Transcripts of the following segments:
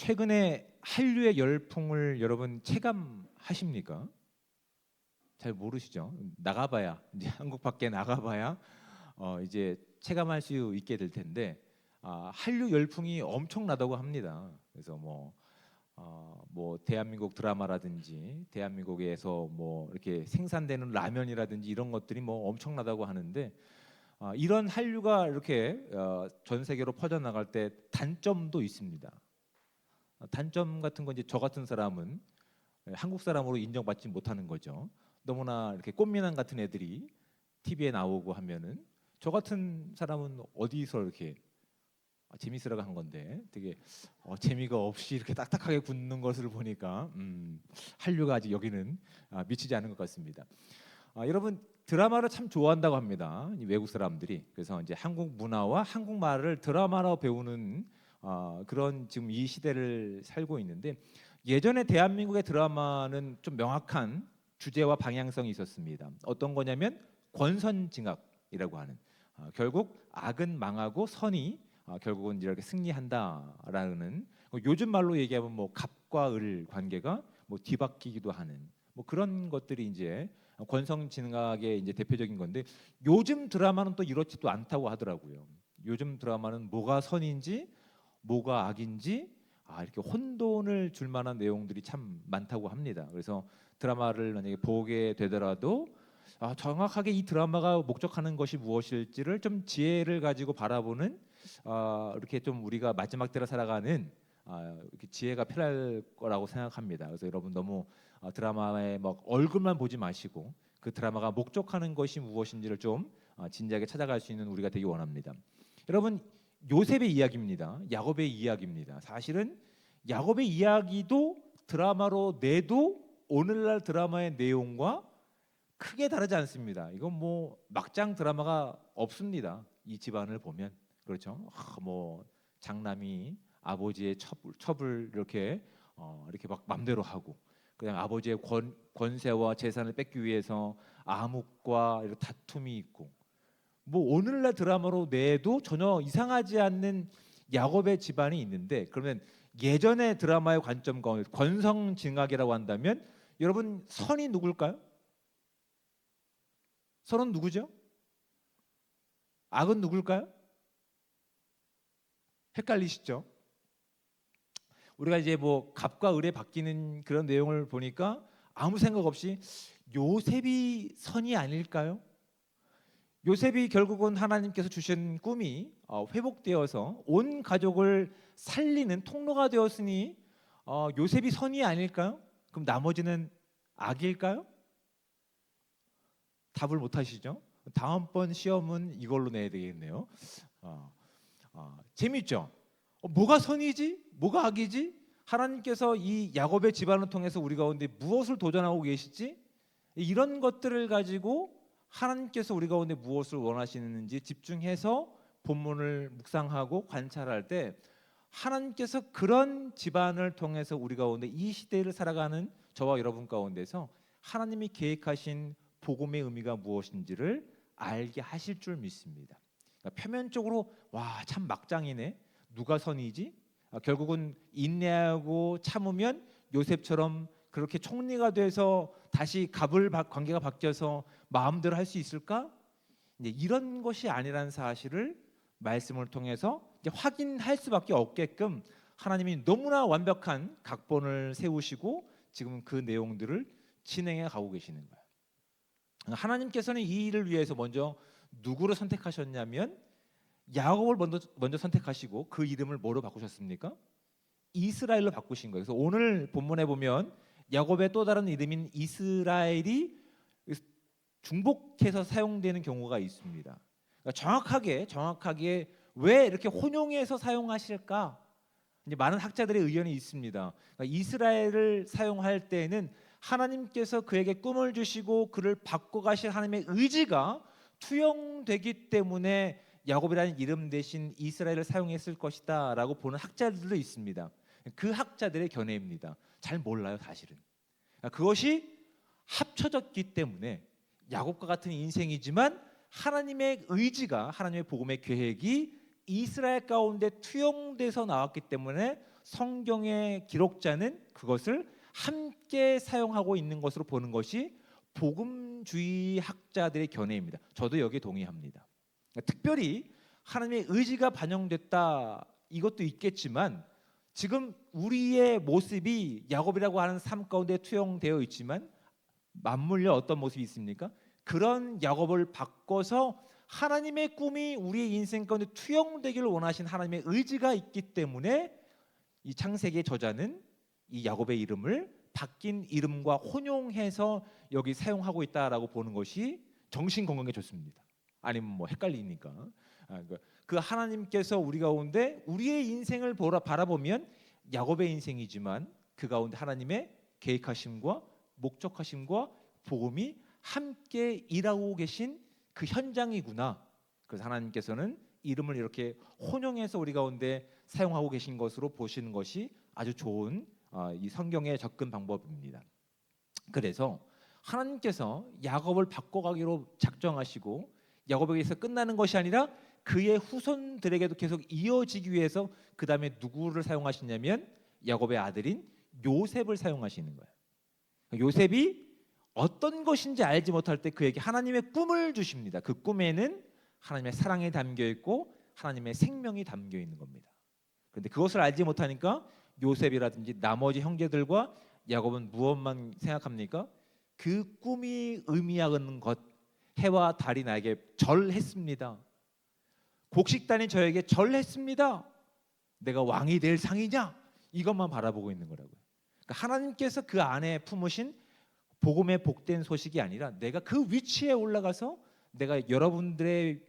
최근에 한류의 열풍을 여러분 체감하십니까? 잘 모르시죠? 나가봐야 이제 한국 밖에 나가봐야 이제 체감할 수 있게 될 텐데 한류 열풍이 엄청나다고 합니다. 그래서 뭐 대한민국 드라마라든지 대한민국에서 뭐 이렇게 생산되는 라면이라든지 이런 것들이 뭐 엄청나다고 하는데 이런 한류가 이렇게 전 세계로 퍼져나갈 때 단점도 있습니다. 단점 같은 건 이제 저 같은 사람은 한국 사람으로 인정받지 못하는 거죠. 너무나 이렇게 꽃미남 같은 애들이 TV에 나오고 하면은 저 같은 사람은 어디서 이렇게 재밌으라고 한 건데 되게 재미가 없이 이렇게 딱딱하게 굳는 것을 보니까 한류가 아직 여기는 미치지 않은 것 같습니다. 여러분 드라마를 참 좋아한다고 합니다. 이 외국 사람들이. 그래서 이제 한국 문화와 한국말을 드라마로 배우는 그런 지금 이 시대를 살고 있는데 예전에 대한민국의 드라마는 좀 명확한 주제와 방향성이 있었습니다. 어떤 거냐면 권선징악이라고 하는 결국 악은 망하고 선이 결국은 이렇게 승리한다라는 요즘 말로 얘기하면 뭐 갑과 을 관계가 뭐 뒤바뀌기도 하는 뭐 그런 것들이 이제 권선징악의 이제 대표적인 건데 요즘 드라마는 또 이렇지도 않다고 하더라고요. 요즘 드라마는 뭐가 선인지 뭐가 악인지 이렇게 혼돈을 줄 만한 내용들이 참 많다고 합니다. 그래서 드라마를 만약에 보게 되더라도 정확하게 이 드라마가 목적하는 것이 무엇일지를 좀 지혜를 가지고 바라보는 이렇게 좀 우리가 마지막 때를 살아가는 이렇게 지혜가 필요할 거라고 생각합니다. 그래서 여러분 너무 드라마의 막 얼굴만 보지 마시고 그 드라마가 목적하는 것이 무엇인지를 좀 진지하게 찾아갈 수 있는 우리가 되기 원합니다. 여러분 요셉의 이야기입니다. 야곱의 이야기입니다. 사실은 야곱의 이야기도 드라마로 내도 오늘날 드라마의 내용과 크게 다르지 않습니다. 이건 뭐 막장 드라마가 없습니다. 이 집안을 보면 그렇죠. 뭐 장남이 아버지의 첩을 이렇게 막 맘대로 하고 그냥 아버지의 권세와 재산을 뺏기 위해서 암흑과 이런 다툼이 있고 뭐 오늘날 드라마로 내도 전혀 이상하지 않는 야곱의 집안이 있는데 그러면 예전의 드라마의 관점 가운데 권성징악이라고 한다면 여러분 선이 누굴까요? 선은 누구죠? 악은 누굴까요? 헷갈리시죠? 우리가 이제 뭐 갑과 을에 바뀌는 그런 내용을 보니까 아무 생각 없이 요셉이 선이 아닐까요? 요셉이 결국은 하나님께서 주신 꿈이 회복되어서 온 가족을 살리는 통로가 되었으니 요셉이 선이 아닐까요? 그럼 나머지는 악일까요? 답을 못 하시죠? 다음번 시험은 이걸로 내야 되겠네요. 재밌죠? 뭐가 선이지? 뭐가 악이지? 하나님께서 이 야곱의 집안을 통해서 우리 가운데 무엇을 도전하고 계시지? 이런 것들을 가지고 하나님께서 우리 가운데 무엇을 원하시는지 집중해서 본문을 묵상하고 관찰할 때 하나님께서 그런 집안을 통해서 우리 가운데 이 시대를 살아가는 저와 여러분 가운데서 하나님이 계획하신 복음의 의미가 무엇인지를 알게 하실 줄 믿습니다. 그러니까 표면적으로 와 참 막장이네. 누가 선이지? 결국은 인내하고 참으면 요셉처럼 그렇게 총리가 돼서 다시 갑을 관계가 바뀌어서 마음대로 할 수 있을까? 이제 이런 것이 아니라는 사실을 말씀을 통해서 이제 확인할 수밖에 없게끔 하나님이 너무나 완벽한 각본을 세우시고 지금 그 내용들을 진행해 가고 계시는 거예요. 하나님께서는 이 일을 위해서 먼저 누구를 선택하셨냐면 야곱을 먼저 선택하시고 그 이름을 뭐로 바꾸셨습니까? 이스라엘로 바꾸신 거예요. 그래서 오늘 본문에 보면 야곱의 또 다른 이름인 이스라엘이 중복해서 사용되는 경우가 있습니다. 그러니까 정확하게 왜 이렇게 혼용해서 사용하실까? 이제 많은 학자들의 의견이 있습니다. 그러니까 이스라엘을 사용할 때에는 하나님께서 그에게 꿈을 주시고 그를 바꿔가실 하나님의 의지가 투영되기 때문에 야곱이라는 이름 대신 이스라엘을 사용했을 것이다라고 보는 학자들도 있습니다. 그 학자들의 견해입니다. 잘 몰라요, 사실은. 그것이 합쳐졌기 때문에 야곱과 같은 인생이지만 하나님의 의지가 하나님의 복음의 계획이 이스라엘 가운데 투영돼서 나왔기 때문에 성경의 기록자는 그것을 함께 사용하고 있는 것으로 보는 것이 복음주의 학자들의 견해입니다. 저도 여기에 동의합니다. 특별히 하나님의 의지가 반영됐다 이것도 있겠지만 지금 우리의 모습이 야곱이라고 하는 삶 가운데 투영되어 있지만 맞물려 어떤 모습이 있습니까? 그런 야곱을 바꿔서 하나님의 꿈이 우리의 인생 가운데 투영되기를 원하신 하나님의 의지가 있기 때문에 이 창세기의 저자는 이 야곱의 이름을 바뀐 이름과 혼용해서 여기 사용하고 있다라고 보는 것이 정신 건강에 좋습니다. 아니면 뭐 헷갈리니까 그 하나님께서 우리 가운데 우리의 인생을 바라보면 야곱의 인생이지만 그 가운데 하나님의 계획하심과 목적하심과 복음이 함께 일하고 계신 그 현장이구나. 그래서 하나님께서는 이름을 이렇게 혼용해서 우리 가운데 사용하고 계신 것으로 보시는 것이 아주 좋은 이 성경의 접근 방법입니다. 그래서 하나님께서 야곱을 바꿔가기로 작정하시고 야곱에게서 끝나는 것이 아니라 그의 후손들에게도 계속 이어지기 위해서 그 다음에 누구를 사용하시냐면 야곱의 아들인 요셉을 사용하시는 거예요. 요셉이 어떤 것인지 알지 못할 때 그에게 하나님의 꿈을 주십니다. 그 꿈에는 하나님의 사랑이 담겨 있고 하나님의 생명이 담겨 있는 겁니다. 그런데 그것을 알지 못하니까 요셉이라든지 나머지 형제들과 야곱은 무엇만 생각합니까? 그 꿈이 의미하는 것, 해와 달이 나에게 절했습니다. 곡식단이 저에게 절했습니다. 내가 왕이 될 상이냐? 이것만 바라보고 있는 거라고요. 그러니까 하나님께서 그 안에 품으신 복음의 복된 소식이 아니라 내가 그 위치에 올라가서 내가 여러분들의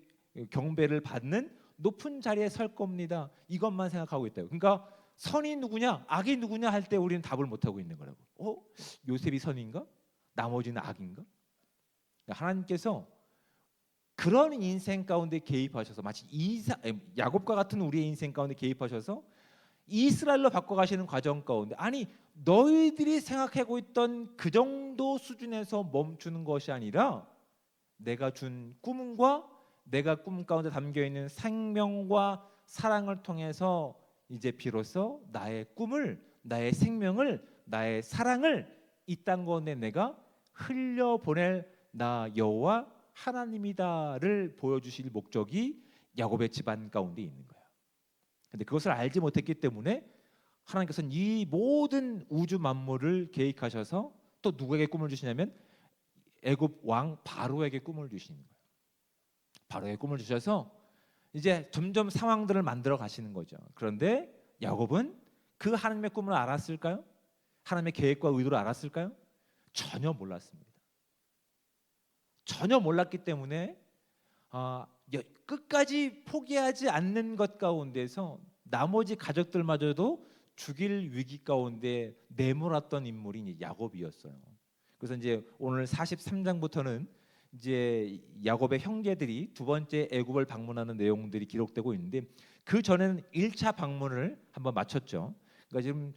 경배를 받는 높은 자리에 설 겁니다. 이것만 생각하고 있다고. 그러니까 선이 누구냐, 악이 누구냐 할 때 우리는 답을 못 하고 있는 거라고. 요셉이 선인가? 나머지는 악인가? 그러니까 하나님께서 그런 인생 가운데 개입하셔서 마치 야곱과 같은 우리의 인생 가운데 개입하셔서 이스라엘로 바꿔가시는 과정 가운데 아니 너희들이 생각하고 있던 그 정도 수준에서 멈추는 것이 아니라 내가 준 꿈과 내가 꿈 가운데 담겨있는 생명과 사랑을 통해서 이제 비로소 나의 꿈을 나의 생명을 나의 사랑을 이 땅 가운데 내가 흘려보낼 나 여호와 하나님이다를 보여주실 목적이 야곱의 집안 가운데 있는 거예요. 근데 그것을 알지 못했기 때문에 하나님께서는 이 모든 우주 만물을 계획하셔서 또 누구에게 꿈을 주시냐면 애굽 왕 바로에게 꿈을 주시는 거예요. 바로에게 꿈을 주셔서 이제 점점 상황들을 만들어 가시는 거죠. 그런데 야곱은 그 하나님의 꿈을 알았을까요? 하나님의 계획과 의도를 알았을까요? 전혀 몰랐습니다. 전혀 몰랐기 때문에 끝까지 포기하지 않는 것 가운데서 나머지 가족들마저도 죽일 위기 가운데 내몰았던 인물이 야곱이었어요. 그래서 이제 오늘 43장부터는 이제 야곱의 형제들이 두 번째 애굽을 방문하는 내용들이 기록되고 있는데 그 전에는 1차 방문을 한번 마쳤죠. 그러니까 지금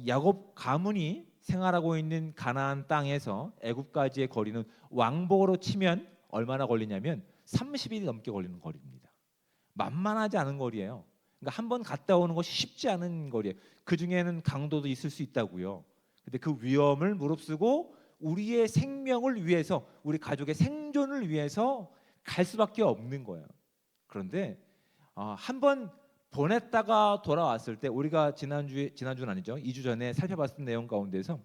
야곱 가문이 생활하고 있는 가나안 땅에서 애굽까지의 거리는 왕복으로 치면 얼마나 걸리냐면 30일이 넘게 걸리는 거리입니다. 만만하지 않은 거리예요. 그러니까 한 번 갔다 오는 것이 쉽지 않은 거리예요. 그 중에는 강도도 있을 수 있다고요. 근데 그 위험을 무릅쓰고 우리의 생명을 위해서 우리 가족의 생존을 위해서 갈 수밖에 없는 거예요. 그런데 한 번 보냈다가 돌아왔을 때 우리가 지난주는 아니죠. 2주 전에 살펴봤던 내용 가운데서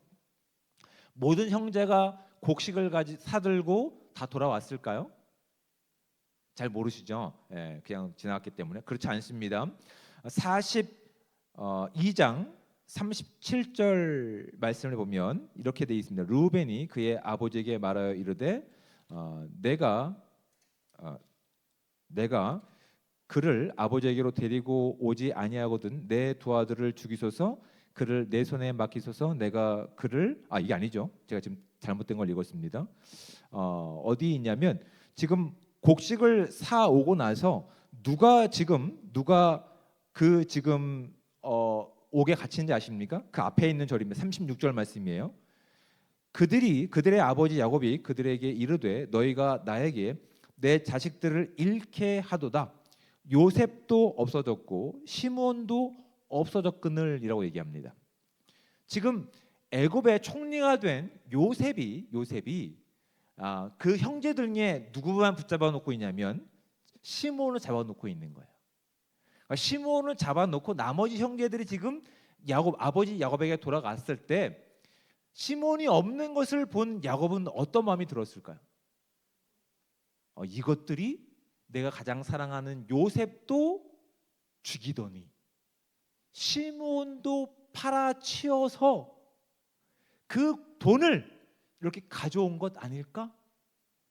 모든 형제가 곡식을 사들고 다 돌아왔을까요? 잘 모르시죠? 그냥 지나갔기 때문에 그렇지 않습니다. 42장 37절 말씀을 보면 이렇게 되어 있습니다. 르우벤이 그의 아버지에게 말하여 이르되 내가 그를 아버지에게로 데리고 오지 아니하거든 내 두 아들을 죽이소서 그를 내 손에 맡기소서 내가 그를 이게 아니죠. 제가 지금 잘못된 걸 읽었습니다. 어디 있냐면 지금 곡식을 사 오고 나서 누가 그 지금 옥에 갇힌지 아십니까? 그 앞에 있는 절입니다. 36절 말씀이에요. 그들의 아버지 야곱이 그들에게 이르되 너희가 나에게 내 자식들을 잃게 하도다. 요셉도 없어졌고 시므온도 없어졌거늘이라고 얘기합니다. 지금 애굽의 총리가 된 요셉이 그 형제들 중에 누구만 붙잡아 놓고 있냐면 시므온을 잡아놓고 있는 거예요. 그러니까 시므온을 잡아놓고 나머지 형제들이 지금 아버지 야곱에게 돌아갔을 때 시므온이 없는 것을 본 야곱은 어떤 마음이 들었을까요? 이것들이 내가 가장 사랑하는 요셉도 죽이더니 시므온도 팔아치워서 그 돈을 이렇게 가져온 것 아닐까?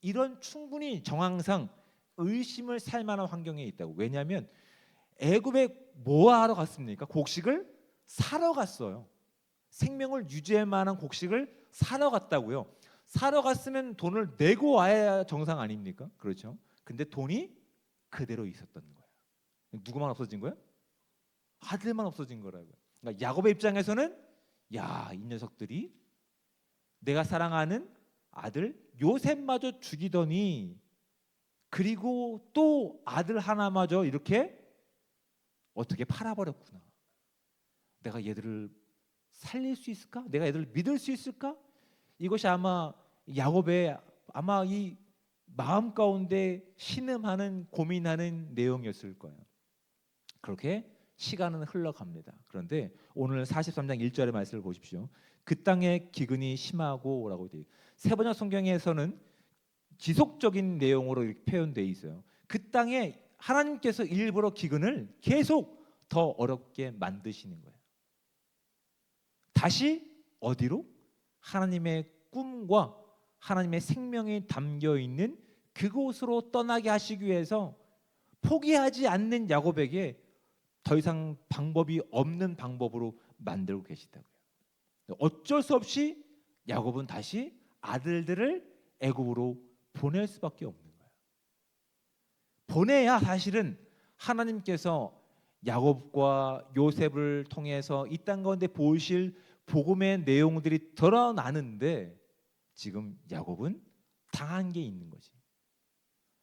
이런 충분히 정황상 의심을 살 만한 환경에 있다고. 왜냐하면 애굽에 뭐 하러 갔습니까? 곡식을 사러 갔어요. 생명을 유지할 만한 곡식을 사러 갔다고요. 사러 갔으면 돈을 내고 와야 정상 아닙니까? 그렇죠. 근데 돈이 그대로 있었던 거예요. 누구만 없어진 거예요? 아들만 없어진 거라고요. 그러니까 야곱의 입장에서는 이 녀석들이 내가 사랑하는 아들 요셉마저 죽이더니 그리고 또 아들 하나마저 이렇게 어떻게 팔아버렸구나. 내가 얘들을 살릴 수 있을까? 내가 얘들을 믿을 수 있을까? 이것이 아마 야곱의 이 마음 가운데 신음하는 고민하는 내용이었을 거예요. 그렇게 시간은 흘러갑니다. 그런데 오늘 43장 1절의 말씀을 보십시오. 그 땅의 기근이 심하고 라고 되어 있어요. 세번역 성경에서는 지속적인 내용으로 이렇게 표현되어 있어요. 그 땅에 하나님께서 일부러 기근을 계속 더 어렵게 만드시는 거예요. 다시 어디로? 하나님의 꿈과 하나님의 생명이 담겨 있는 그곳으로 떠나게 하시기 위해서 포기하지 않는 야곱에게 더 이상 방법이 없는 방법으로 만들고 계시다고요. 어쩔 수 없이 야곱은 다시 아들들을 애굽으로 보낼 수밖에 없는 거예요. 보내야 사실은 하나님께서 야곱과 요셉을 통해서 이 땅 가운데 보이실 복음의 내용들이 드러나는데 지금 야곱은 당한 게 있는 거지.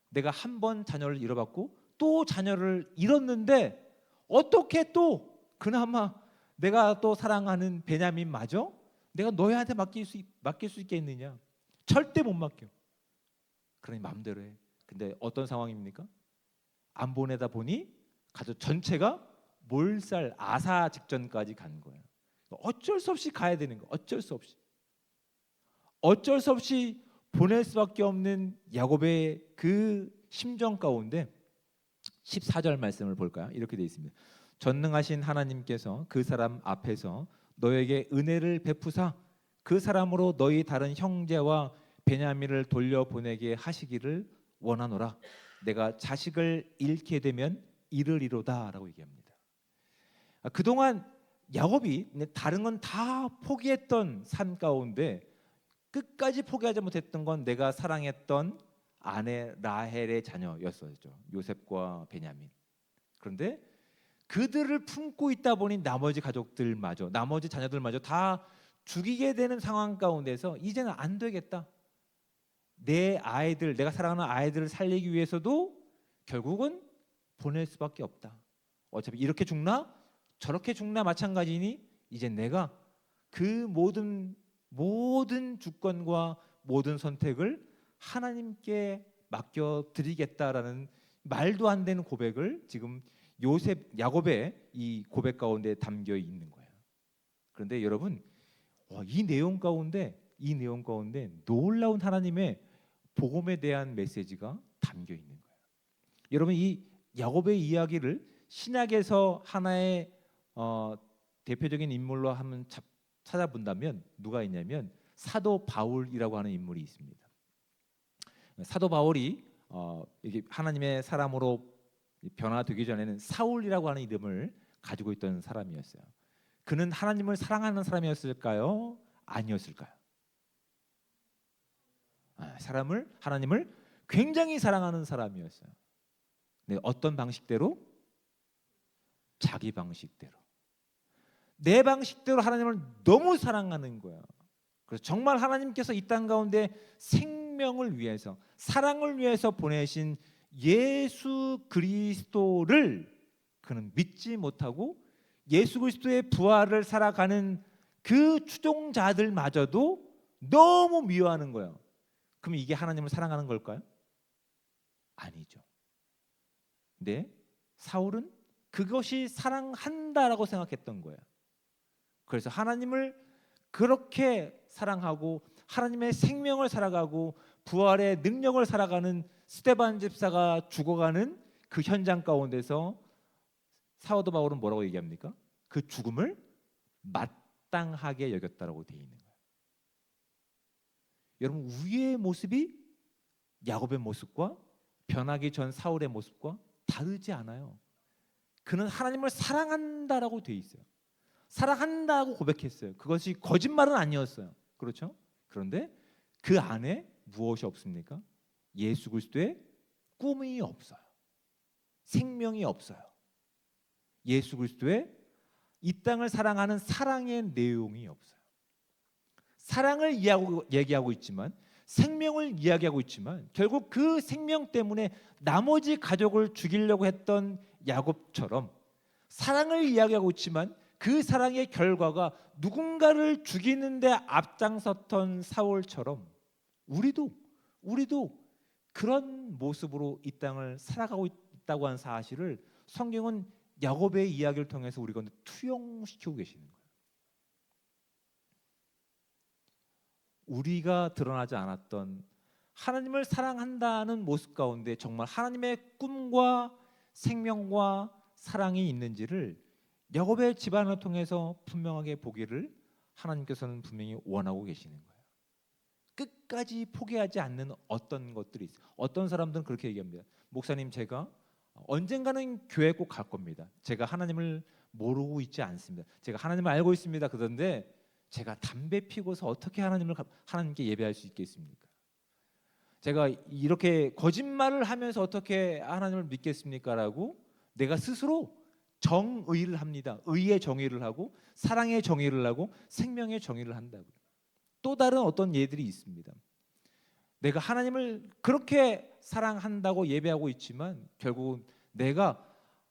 내가 한 번 자녀를 잃어봤고 또 자녀를 잃었는데 어떻게 또 그나마 내가 또 사랑하는 베냐민마저 내가 너희한테 맡길 수 있겠느냐? 절대 못 맡겨. 그러니 마음대로 해. 근데 어떤 상황입니까? 안 보내다 보니 가족 전체가 몰살 아사 직전까지 간 거예요. 어쩔 수 없이 가야 되는 거. 어쩔 수 없이 보낼 수밖에 없는 야곱의 그 심정 가운데 14절 말씀을 볼까요? 이렇게 되어 있습니다. 전능하신 하나님께서 그 사람 앞에서 너에게 은혜를 베푸사 그 사람으로 너희 다른 형제와 베냐민을 돌려보내게 하시기를 원하노라. 내가 자식을 잃게 되면 이르리로다 라고 얘기합니다. 그동안 야곱이 다른 건 다 포기했던 삶 가운데 끝까지 포기하지 못했던 건 내가 사랑했던 아내 라헬의 자녀였었죠. 요셉과 베냐민. 그런데 그들을 품고 있다 보니 나머지 가족들마저 나머지 자녀들마저 다 죽이게 되는 상황 가운데서 이제는 안 되겠다. 내 아이들, 내가 사랑하는 아이들을 살리기 위해서도 결국은 보낼 수밖에 없다. 어차피 이렇게 죽나 저렇게 죽나 마찬가지니 이제 내가 그 모든 주권과 모든 선택을 하나님께 맡겨드리겠다라는 말도 안 되는 고백을 지금 야곱의 이 고백 가운데 담겨 있는 거예요. 그런데 여러분, 이 내용 가운데 놀라운 하나님의 복음에 대한 메시지가 담겨 있는 거예요. 여러분, 이 야곱의 이야기를 신약에서 하나의 대표적인 인물로 한번 찾아본다면 누가 있냐면 사도 바울이라고 하는 인물이 있습니다. 사도 바울이 이게 하나님의 사람으로 변화되기 전에는 사울이라고 하는 이름을 가지고 있던 사람이었어요. 그는 하나님을 사랑하는 사람이었을까요? 아니었을까요? 하나님을 굉장히 사랑하는 사람이었어요. 네, 어떤 방식대로? 자기 방식대로. 내 방식대로 하나님을 너무 사랑하는 거야. 그래서 정말 하나님께서 이 땅 가운데 생명을 위해서, 사랑을 위해서 보내신 예수 그리스도를 그는 믿지 못하고 예수 그리스도의 부활을 살아가는 그 추종자들마저도 너무 미워하는 거예요. 그럼 이게 하나님을 사랑하는 걸까요? 아니죠. 근데 사울은 그것이 사랑한다라고 생각했던 거예요. 그래서 하나님을 그렇게 사랑하고 하나님의 생명을 살아가고 부활의 능력을 살아가는 스데반 집사가 죽어가는 그 현장 가운데서 사도 바울은 뭐라고 얘기합니까? 그 죽음을 마땅하게 여겼다라고 되어 있는 거예요. 여러분, 우리의 모습이 야곱의 모습과 변하기 전 사울의 모습과 다르지 않아요. 그는 하나님을 사랑한다라고 되어 있어요. 사랑한다고 고백했어요. 그것이 거짓말은 아니었어요. 그렇죠? 그런데 그 안에 무엇이 없습니까? 예수 그리스도의 꿈이 없어요. 생명이 없어요. 예수 그리스도의 이 땅을 사랑하는 사랑의 내용이 없어요. 사랑을 얘기하고 있지만, 생명을 이야기하고 있지만, 결국 그 생명 때문에 나머지 가족을 죽이려고 했던 야곱처럼 사랑을 이야기하고 있지만 그 사랑의 결과가 누군가를 죽이는데 앞장섰던 사울처럼 우리도 그런 모습으로 이 땅을 살아가고 있다고 하는 사실을 성경은 야곱의 이야기를 통해서 우리 가운데 투영시키고 계시는 거예요. 우리가 드러나지 않았던 하나님을 사랑한다는 모습 가운데 정말 하나님의 꿈과 생명과 사랑이 있는지를 야곱의 집안을 통해서 분명하게 보기를 하나님께서는 분명히 원하고 계시는 거예요. 끝까지 포기하지 않는 어떤 것들이 있어요. 어떤 사람들은 그렇게 얘기합니다. 목사님, 제가 언젠가는 교회 꼭 갈 겁니다. 제가 하나님을 모르고 있지 않습니다. 제가 하나님을 알고 있습니다. 그런데 제가 담배 피고서 어떻게 하나님께 예배할 수 있겠습니까? 제가 이렇게 거짓말을 하면서 어떻게 하나님을 믿겠습니까? 라고 내가 스스로 정의를 합니다. 의의 정의를 하고 사랑의 정의를 하고 생명의 정의를 한다고요. 또 다른 어떤 예들이 있습니다. 내가 하나님을 그렇게 사랑한다고 예배하고 있지만 결국은 내가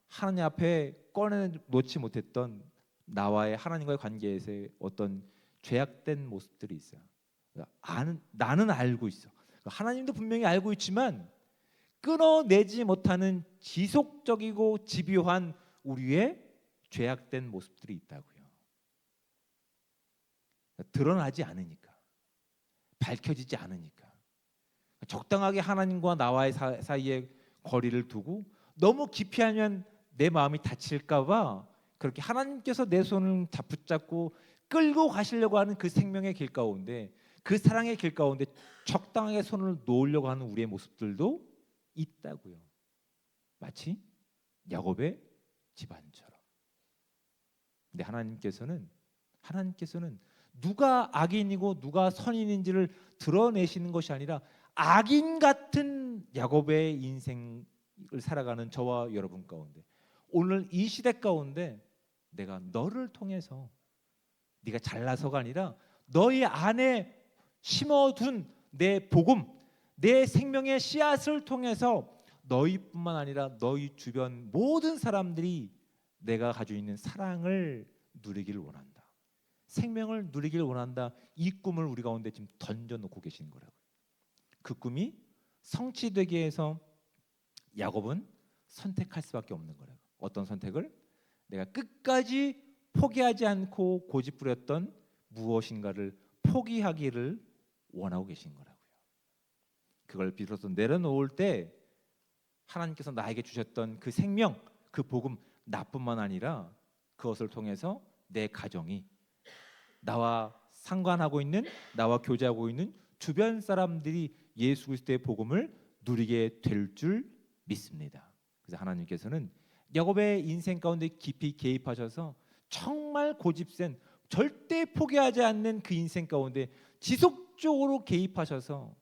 하나님 앞에 꺼내놓지 못했던 나와의 하나님과의 관계에서의 어떤 죄악된 모습들이 있어요. 나는 알고 있어. 하나님도 분명히 알고 있지만 끊어내지 못하는 지속적이고 집요한 우리의 죄악된 모습들이 있다고요. 드러나지 않으니까, 밝혀지지 않으니까, 적당하게 하나님과 나와의 사이에 거리를 두고 너무 깊이 하면 내 마음이 다칠까봐 그렇게 하나님께서 내 손을 붙잡고 끌고 가시려고 하는 그 생명의 길 가운데, 그 사랑의 길 가운데 적당하게 손을 놓으려고 하는 우리의 모습들도 있다고요. 마치 야곱의 집안처럼. 근데 하나님께서는 누가 악인이고 누가 선인인지를 드러내시는 것이 아니라 악인 같은 야곱의 인생을 살아가는 저와 여러분 가운데, 오늘 이 시대 가운데 내가 너를 통해서, 네가 잘나서가 아니라 너희 안에 심어둔 내 복음, 내 생명의 씨앗을 통해서 너희뿐만 아니라 너희 주변 모든 사람들이 내가 가지고 있는 사랑을 누리기를 원한다. 생명을 누리기를 원한다. 이 꿈을 우리 가운데 지금 던져놓고 계신 거라고요. 그 꿈이 성취되기 위해서 야곱은 선택할 수밖에 없는 거라고. 어떤 선택을? 내가 끝까지 포기하지 않고 고집부렸던 무엇인가를 포기하기를 원하고 계신 거라고요. 그걸 비로소 내려놓을 때 하나님께서 나에게 주셨던 그 생명, 그 복음, 나뿐만 아니라 그것을 통해서 내 가정이, 나와 상관하고 있는, 나와 교제하고 있는 주변 사람들이 예수 그리스도의 복음을 누리게 될 줄 믿습니다. 그래서 하나님께서는 야곱의 인생 가운데 깊이 개입하셔서 정말 고집센, 절대 포기하지 않는 그 인생 가운데 지속적으로 개입하셔서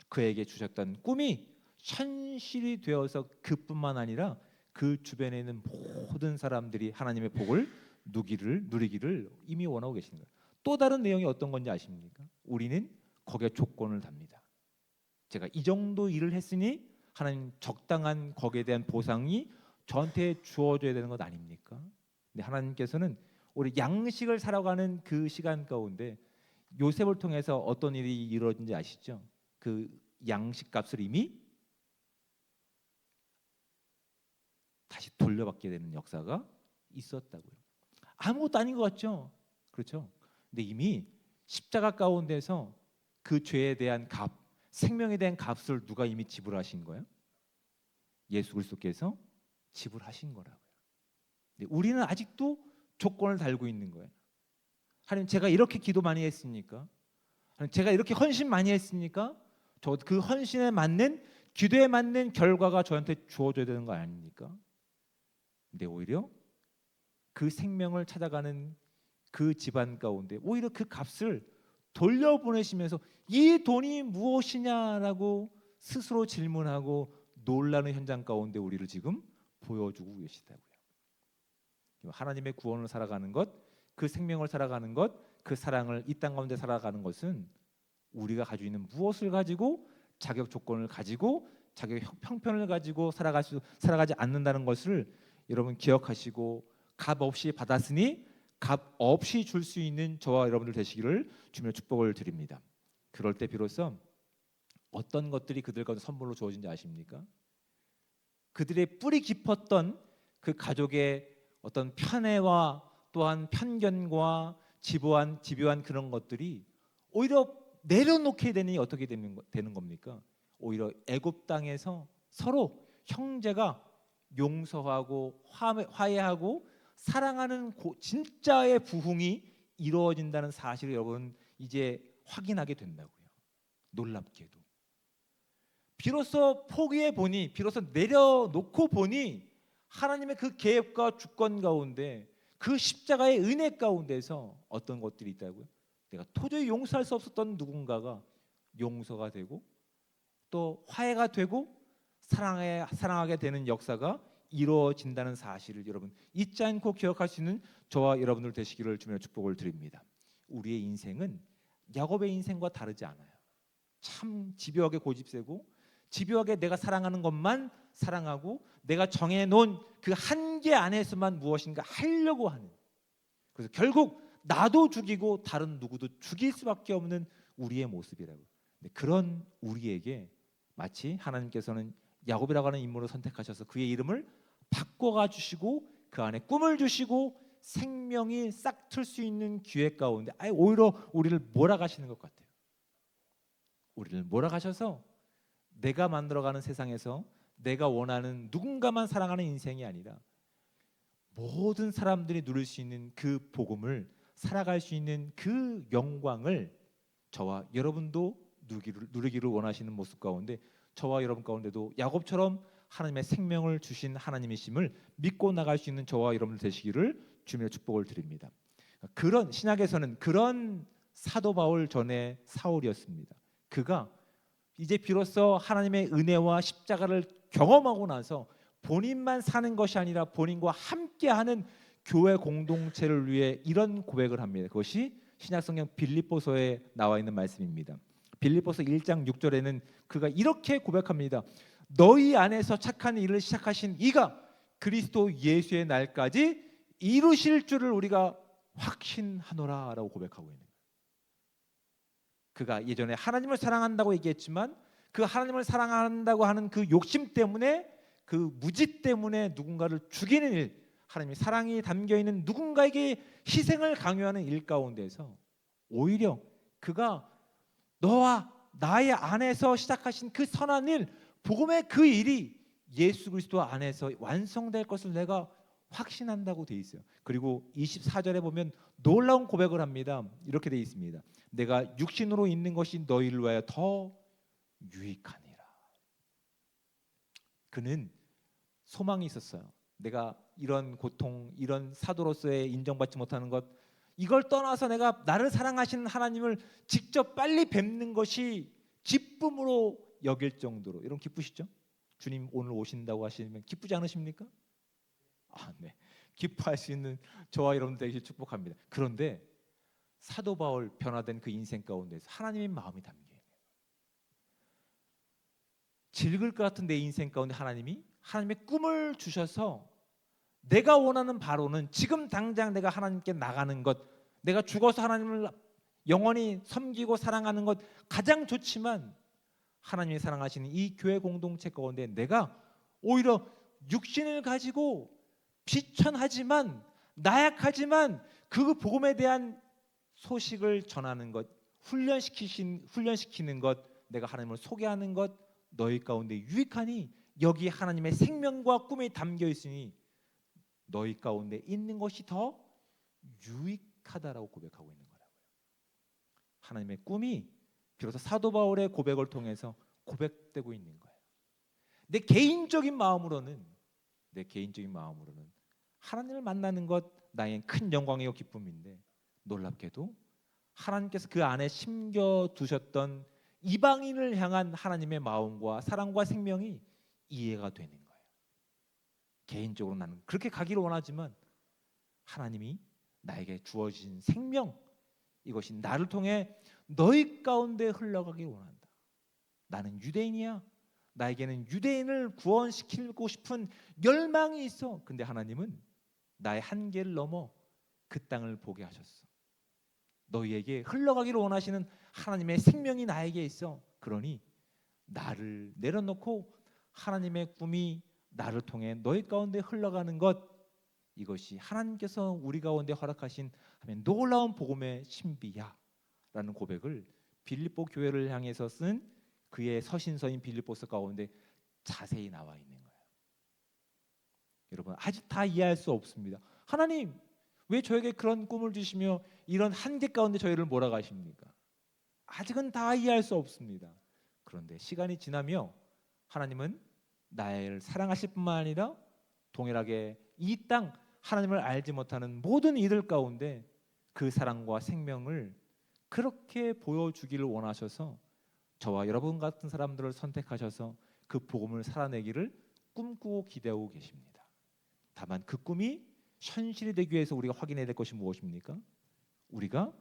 그에게 주셨던 꿈이 현실이 되어서 그뿐만 아니라 그 주변에 있는 모든 사람들이 하나님의 복을 누리기를 이미 원하고 계시는 거예요. 또 다른 내용이 어떤 건지 아십니까? 우리는 거기에 조건을 답니다. 제가 이 정도 일을 했으니 하나님 적당한 거기에 대한 보상이 저한테 주어져야 되는 것 아닙니까? 근데 하나님께서는 우리 양식을 살아가는 그 시간 가운데 요셉을 통해서 어떤 일이 이루어진지 아시죠? 그 양식 값을 이미 다시 돌려받게 되는 역사가 있었다고요. 아무것도 아닌 것 같죠? 그렇죠? 근데 이미 십자가 가운데서 그 죄에 대한 값, 생명에 대한 값을 누가 이미 지불하신 거예요? 예수 그리스도께서 지불하신 거라고요. 근데 우리는 아직도 조건을 달고 있는 거예요. 하나님, 제가 이렇게 기도 많이 했습니까? 하나님, 제가 이렇게 헌신 많이 했습니까? 저 그 헌신에 맞는, 기도에 맞는 결과가 저한테 주어져야 되는 거 아닙니까? 근데 오히려 그 생명을 찾아가는 그 집안 가운데 오히려 그 값을 돌려보내시면서 이 돈이 무엇이냐라고 스스로 질문하고 놀라는 현장 가운데 우리를 지금 보여주고 계시다고요. 하나님의 구원을 살아가는 것, 그 생명을 살아가는 것, 그 사랑을 이 땅 가운데 살아가는 것은 우리가 가지고 있는 무엇을 가지고 자격 조건을 가지고 자격 형편을 가지고 살아가지 않는다는 것을 여러분 기억하시고, 값 없이 받았으니 값 없이 줄 수 있는 저와 여러분들 되시기를 주며 축복을 드립니다. 그럴 때 비로소 어떤 것들이 그들 가운데 선물로 주어진지 아십니까? 그들의 뿌리 깊었던 그 가족의 어떤 편애와 또한 편견과 집요한 그런 것들이 오히려 내려놓게 되니 어떻게 되는 겁니까? 오히려 애굽 땅에서 서로 형제가 용서하고 화해하고 사랑하는 진짜의 부흥이 이루어진다는 사실을 여러분 이제 확인하게 된다고요. 놀랍게도 비로소 포기해 보니, 비로소 내려놓고 보니 하나님의 그 계획과 주권 가운데, 그 십자가의 은혜 가운데서 어떤 것들이 있다고요? 내가 도저히 용서할 수 없었던 누군가가 용서가 되고 또 화해가 되고 사랑하게 되는 역사가 이루어진다는 사실을 여러분 잊지 않고 기억할 수 있는 저와 여러분들 되시기를 주며 축복을 드립니다. 우리의 인생은 야곱의 인생과 다르지 않아요. 참 집요하게 고집세고 집요하게 내가 사랑하는 것만 사랑하고 내가 정해놓은 그 한계 안에서만 무엇인가 하려고 하는, 그래서 결국 나도 죽이고 다른 누구도 죽일 수밖에 없는 우리의 모습이라고. 그런 우리에게 마치 하나님께서는 야곱이라고 하는 인물을 선택하셔서 그의 이름을 바꿔가 주시고 그 안에 꿈을 주시고 생명이 싹 틀 수 있는 기회 가운데 오히려 우리를 몰아가시는 것 같아요. 우리를 몰아가셔서 내가 만들어가는 세상에서 내가 원하는 누군가만 사랑하는 인생이 아니라 모든 사람들이 누릴 수 있는 그 복음을 살아갈 수 있는 그 영광을 저와 여러분도 누리기를 원하시는 모습 가운데 저와 여러분 가운데도 야곱처럼 하나님의 생명을 주신 하나님이심을 믿고 나갈 수 있는 저와 여러분들 되시기를 주님의 축복을 드립니다. 그런 신약에서는 그런 사도 바울 전에 사울이었습니다. 그가 이제 비로소 하나님의 은혜와 십자가를 경험하고 나서 본인만 사는 것이 아니라 본인과 함께하는 교회 공동체를 위해 이런 고백을 합니다. 그것이 신약성경 빌립보서에 나와 있는 말씀입니다. 빌립보서 1장 6절에는 그가 이렇게 고백합니다. 너희 안에서 착한 일을 시작하신 이가 그리스도 예수의 날까지 이루실 줄을 우리가 확신하노라라고 고백하고 있는 거예요. 그가 예전에 하나님을 사랑한다고 얘기했지만 그 하나님을 사랑한다고 하는 그 욕심 때문에, 그 무지 때문에 누군가를 죽이는 일, 하나님의 사랑이 담겨있는 누군가에게 희생을 강요하는 일 가운데서 오히려 그가 너와 나의 안에서 시작하신 그 선한 일, 복음의 그 일이 예수 그리스도 안에서 완성될 것을 내가 확신한다고 돼 있어요. 그리고 24절에 보면 놀라운 고백을 합니다. 이렇게 돼 있습니다. 내가 육신으로 있는 것이 너희를 위하여 더 유익하니라. 그는 소망이 있었어요. 내가 이런 고통, 이런 사도로서의 인정받지 못하는 것, 이걸 떠나서 내가 나를 사랑하시는 하나님을 직접 빨리 뵙는 것이 기쁨으로 여길 정도로. 여러분 기쁘시죠? 주님 오늘 오신다고 하시면 기쁘지 않으십니까? 네. 기뻐할 수 있는 저와 여러분들 되시길 축복합니다. 그런데 사도 바울 변화된 그 인생 가운데서 하나님의 마음이 담겨 있네요. 질글 것 같은 내 인생 가운데 하나님의 꿈을 주셔서 내가 원하는 바로는 지금 당장 내가 하나님께 나가는 것, 내가 죽어서 하나님을 영원히 섬기고 사랑하는 것 가장 좋지만, 하나님이 사랑하시는 이 교회 공동체 가운데 내가 오히려 육신을 가지고 비천하지만 나약하지만 그 복음에 대한 소식을 전하는 것, 훈련시키는 것, 내가 하나님을 소개하는 것 너희 가운데 유익하니 여기 하나님의 생명과 꿈이 담겨 있으니 너희 가운데 있는 것이 더 유익하다라고 고백하고 있는 거라고요. 하나님의 꿈이 비로소 사도 바울의 고백을 통해서 고백되고 있는 거예요. 내 개인적인 마음으로는 하나님을 만나는 것 나의 큰 영광이요 기쁨인데, 놀랍게도 하나님께서 그 안에 심겨 두셨던 이방인을 향한 하나님의 마음과 사랑과 생명이 이해가 되는 거예요. 개인적으로 나는 그렇게 가기를 원하지만 하나님이 나에게 주어진 생명, 이것이 나를 통해 너희 가운데 흘러가기를 원한다. 나는 유대인이야. 나에게는 유대인을 구원시키고 싶은 열망이 있어. 근데 하나님은 나의 한계를 넘어 그 땅을 보게 하셨어. 너희에게 흘러가기를 원하시는 하나님의 생명이 나에게 있어. 그러니 나를 내려놓고 하나님의 꿈이 나를 통해 너희 가운데 흘러가는 것, 이것이 하나님께서 우리 가운데 허락하신 놀라운 복음의 신비야 라는 고백을 빌립보 교회를 향해서 쓴 그의 서신서인 빌립보서 가운데 자세히 나와 있는 거예요. 여러분, 아직 다 이해할 수 없습니다. 하나님 왜 저에게 그런 꿈을 주시며 이런 한계 가운데 저희를 몰아가십니까? 아직은 다 이해할 수 없습니다. 그런데 시간이 지나며 하나님은 나를 사랑하실 뿐만 아니라 동일하게 이 땅 하나님을 알지 못하는 모든 이들 가운데 그 사랑과 생명을 그렇게 보여주기를 원하셔서 저와 여러분 같은 사람들을 선택하셔서 그 복음을 살아내기를 꿈꾸고 기대하고 계십니다. 다만 그 꿈이 현실이 되기 위해서 우리가 확인해야 될 것이 무엇입니까? 우리가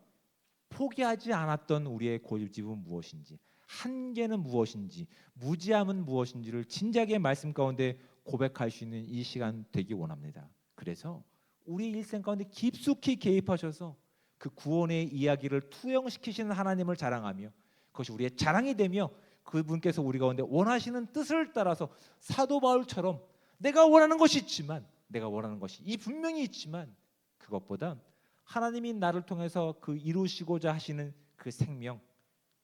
포기하지 않았던 우리의 고집은 무엇인지, 한계는 무엇인지, 무지함은 무엇인지를 진작에 말씀 가운데 고백할 수 있는 이 시간 되기 원합니다. 그래서 우리 일생 가운데 깊숙이 개입하셔서 그 구원의 이야기를 투영시키시는 하나님을 자랑하며, 그것이 우리의 자랑이 되며 그분께서 우리 가운데 원하시는 뜻을 따라서 사도 바울처럼 내가 원하는 것이 있지만, 내가 원하는 것이 이 분명히 있지만 그것보다 하나님이 나를 통해서 그 이루시고자 하시는 그 생명,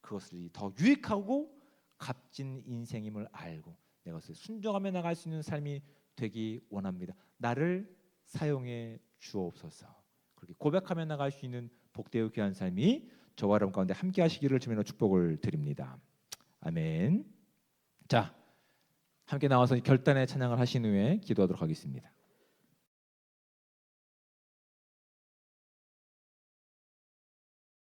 그것을 더 유익하고 값진 인생임을 알고 내가 그것을 순종하며 나갈 수 있는 삶이 되기 원합니다. 나를 사용해 주옵소서. 그렇게 고백하며 나갈 수 있는 복되고 귀한 삶이 저와 여러분 가운데 함께 하시기를 주님으로 축복을 드립니다. 아멘. 자, 함께 나와서 결단의 찬양을 하신 후에 기도하도록 하겠습니다.